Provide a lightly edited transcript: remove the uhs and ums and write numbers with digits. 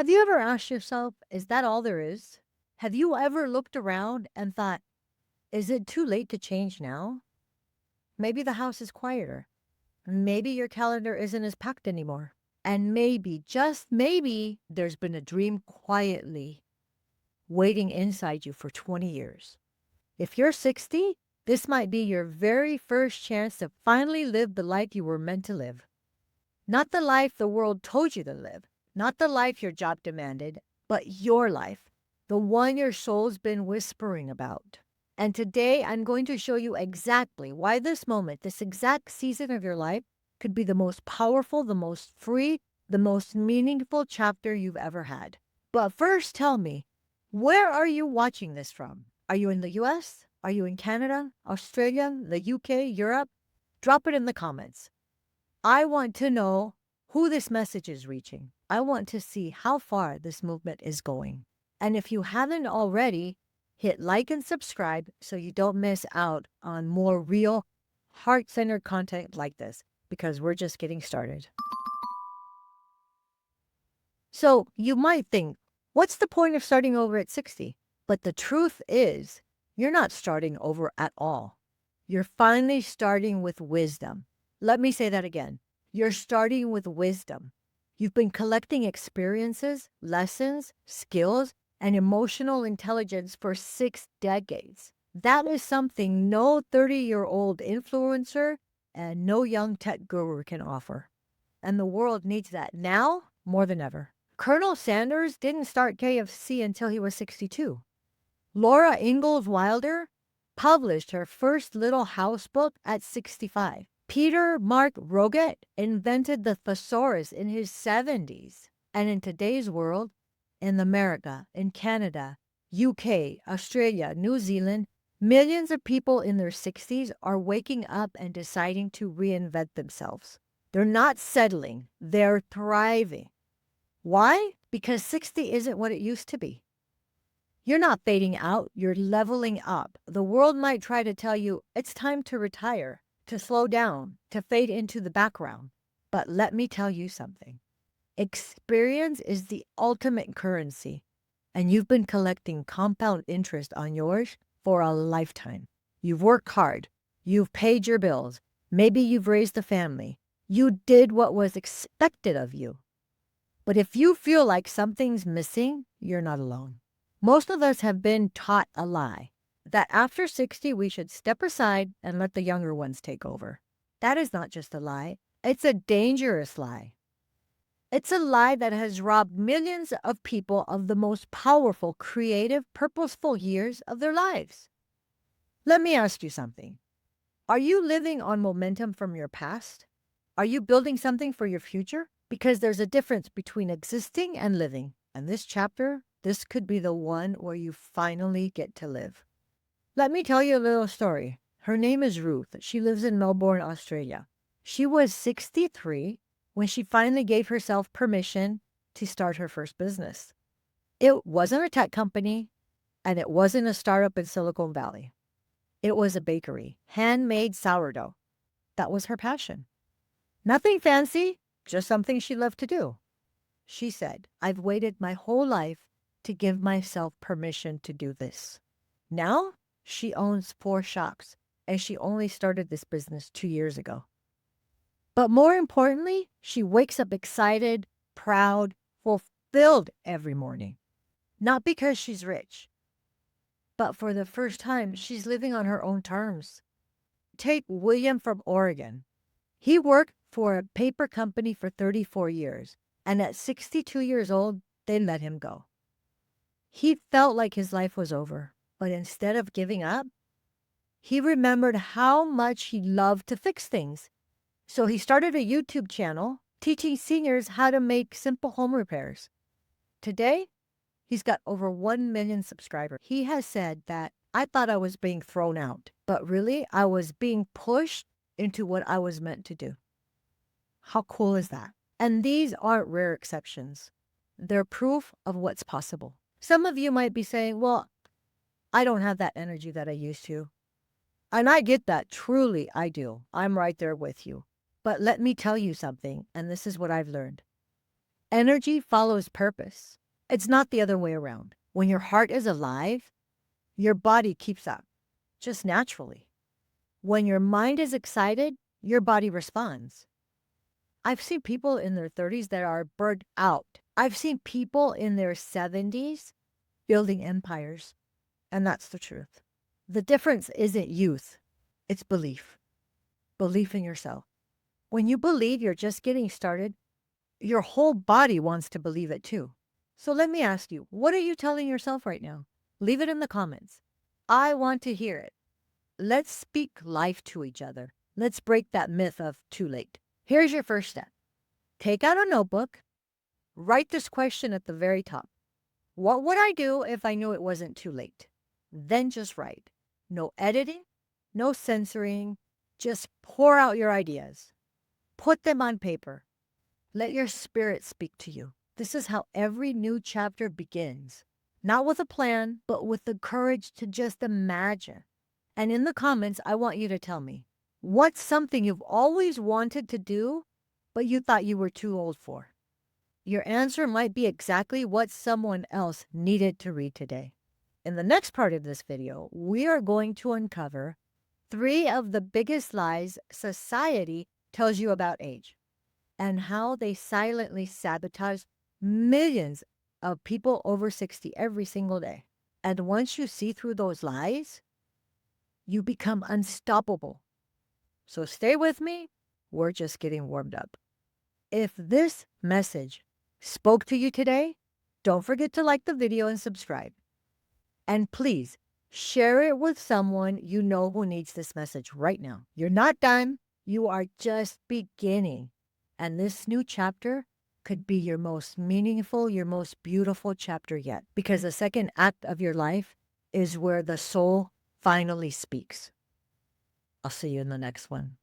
Have you ever asked yourself, is that all there is? Have you ever looked around and thought, is it too late to change now? Maybe the house is quieter. Maybe your calendar isn't as packed anymore. And maybe, just maybe, there's been a dream quietly waiting inside you for 20 years. If you're 60, this might be your very first chance to finally live the life you were meant to live. Not the life the world told you to live, not the life your job demanded, but your life, the one your soul's been whispering about. And today I'm going to show you exactly why this moment, this exact season of your life, could be the most powerful, the most free, the most meaningful chapter you've ever had. But first, tell me, where are you watching this from? Are you in the US? Are you in Canada, Australia, the UK, Europe? Drop it in the comments. I want to know who this message is reaching. I want to see how far this movement is going. And if you haven't already, hit like and subscribe so you don't miss out on more real, heart-centered content like this, because we're just getting started. So you might think, what's the point of starting over at 60? But the truth is, you're not starting over at all. You're finally starting with wisdom. Let me say that again. You're starting with wisdom. You've been collecting experiences, lessons, skills, and emotional intelligence for 6 decades. That is something no 30-year-old influencer and no young tech guru can offer. And the world needs that now more than ever. Colonel Sanders didn't start KFC until he was 62. Laura Ingalls Wilder published her first Little House book at 65. Peter Mark Roget invented the thesaurus in his 70s. And in today's world, in America, in Canada, UK, Australia, New Zealand, millions of people in their 60s are waking up and deciding to reinvent themselves. They're not settling, they're thriving. Why? Because 60 isn't what it used to be. You're not fading out, you're leveling up. The world might try to tell you it's time to retire, to slow down, to fade into the background. But let me tell you something. Experience is the ultimate currency, and you've been collecting compound interest on yours for a lifetime. You've worked hard, you've paid your bills, maybe you've raised a family. You did what was expected of you. But if you feel like something's missing, you're not alone. Most of us have been taught a lie, that after 60 we should step aside and let the younger ones take over. That is not just a lie, it's a dangerous lie. It's a lie that has robbed millions of people of the most powerful, creative, purposeful years of their lives. Let me ask you something. Are you living on momentum from your past? Are you building something for your future? Because there's a difference between existing and living. And this chapter, this could be the one where you finally get to live. Let me tell you a little story. Her name is Ruth. She lives in Melbourne, Australia. She was 63 when she finally gave herself permission to start her first business. It wasn't a tech company, and it wasn't a startup in Silicon Valley. It was a bakery, handmade sourdough. That was her passion. Nothing fancy, just something she loved to do. She said, I've waited my whole life to give myself permission to do this. Now, she owns 4 shops, and she only started this business 2 years ago. But more importantly, she wakes up excited, proud, fulfilled every morning. Not because she's rich, but for the first time, she's living on her own terms. Take William from Oregon. He worked for a paper company for 34 years, and at 62 years old, they let him go. He felt like his life was over, but instead of giving up, he remembered how much he loved to fix things. So he started a YouTube channel teaching seniors how to make simple home repairs. Today, he's got over 1 million subscribers. He has said that, I thought I was being thrown out, but really I was being pushed into what I was meant to do. How cool is that? And these aren't rare exceptions. They're proof of what's possible. Some of you might be saying, well, I don't have that energy that I used to. And I get that. Truly, I do. I'm right there with you. But let me tell you something, and this is what I've learned. Energy follows purpose. It's not the other way around. When your heart is alive, your body keeps up, just naturally. When your mind is excited, your body responds. I've seen people in their 30s that are burnt out. I've seen people in their 70s building empires, and that's the truth. The difference isn't youth, it's belief. Belief in yourself. When you believe you're just getting started, your whole body wants to believe it too. So let me ask you, what are you telling yourself right now? Leave it in the comments. I want to hear it. Let's speak life to each other. Let's break that myth of too late. Here's your first step. Take out a notebook. Write this question at the very top. What would I do if I knew it wasn't too late? Then just write. No editing, no censoring. Just pour out your ideas. Put them on paper. Let your spirit speak to you. This is how every new chapter begins. Not with a plan, but with the courage to just imagine. And in the comments, I want you to tell me, what's something you've always wanted to do, but you thought you were too old for? Your answer might be exactly what someone else needed to read today. In the next part of this video, we are going to uncover 3 of the biggest lies society tells you about age and how they silently sabotage millions of people over 60 every single day. And once you see through those lies, you become unstoppable. So stay with me. We're just getting warmed up. If this message spoke to you today, don't forget to like the video and subscribe. And please share it with someone you know who needs this message right now. You're not done. You are just beginning. And this new chapter could be your most meaningful, your most beautiful chapter yet. Because the second act of your life is where the soul finally speaks. I'll see you in the next one.